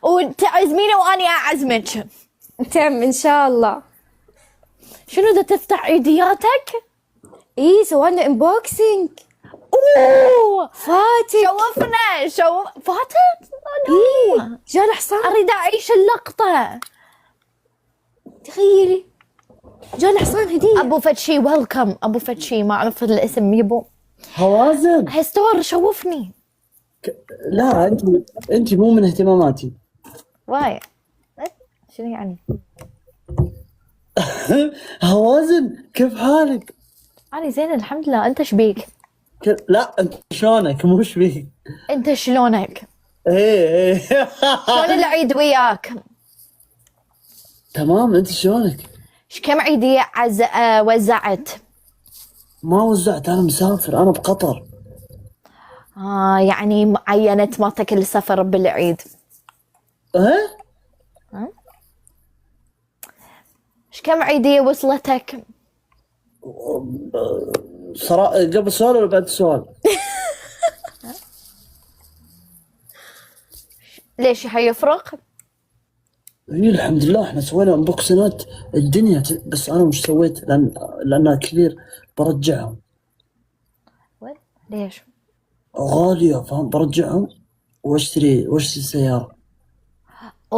وتعزميني واني اعزمك. تم ان شاء الله. شنو دا تفتح عيدياتك؟ ايه سوينا انبوكسينج. اوه فاتك. شوفنا فاتت. ايه جانا حصان. اريد اعيش اللقطة. تخيلي جانا حصان هدية. ابو فتشي ويلكم. ابو فتشي ما اعرف الاسم يبو. هوازن هستور شوفني. لا انت مو من اهتماماتي. واي شنو يعني؟ هوازن كيف حالك؟ انا زين الحمد لله. انت شبيك؟ لا انت شلونك مو بيك؟ انت شلونك؟ ايه شلون العيد وياك؟ تمام. انت شلونك؟ كم عيدية وزعت؟ ما وزعت، انا مسافر، انا بقطر. يعني عينت مرتك السفر بالعيد. ايه كم عيدية وصلتك؟ قبل سؤال ولا بعد السؤال؟ ليش حيفرق؟ اي الحمد لله احنا سوينا انبوكسنات الدنيا بس انا مش سويت لانها كثير برجعهم. ليش؟ غالية فاهم، برجعهم واشتري سيارة.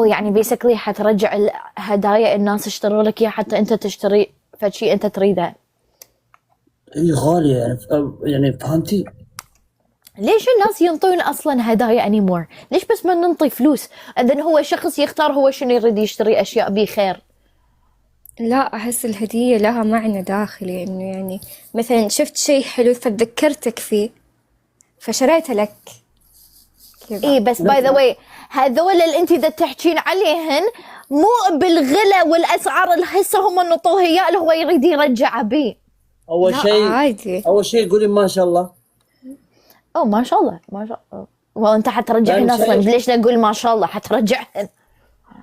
يعني بيسكلي حترجع الهدايا الناس اشتروا لك اياها حتى انت تشتري فشي انت تريده. اي غالية يعني فهمتي؟ ليش الناس ينطون اصلا هدايا انيمور؟ ليش بس ما ننطي فلوس؟ اذن هو شخص يختار هو شنو يريد يشتري اشياء بيه خير. لا أحس الهدية لها معنى داخلي، إنه يعني مثلا شفت شيء حلو فتذكرتك فيه فشريته لك كذا. اي بس باي ذا واي هذول اللي انت دا تحكين عليهن مو بالغلا والاسعار اللي هسه هم نطوه اياه اللي هو يريد يرجع بيه. اول لا شيء عادي. اول شيء قولي ما شاء الله. اوه ما شاء الله ما شاء الله. وانت حترجعهن يعني اصلا شيء- ليش نقول ما شاء الله حترجعهن؟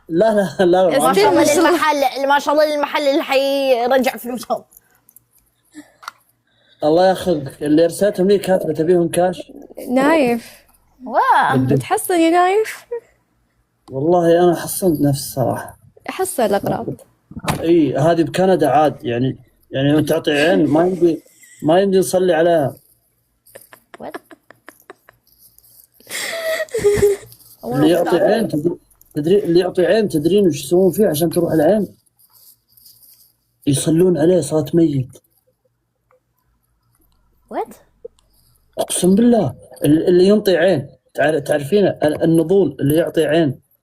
لا ما شاء الله ما شاء الله. للمحل ما شاء الله للمحل اللي حيرجع فلوسهم. الله ياخذك. اللي ارسلتهم لي كاتبه تبيهم كاش. نايف واو تحصل يا نايف. والله انا حصلت نفس صراحة. حصل الأغراض. اي هذه بكندا عاد يعني تعطي عين ما يمدي نصلي عليها. اللي يعطي عين اللي يعطي عين تدرين وش يسوون فيه عشان تروح العين؟ يصلون عليه صلاة ميت. وات؟ اقسم بالله اللي ينطي عين تعرفين النضول اللي يعطي عين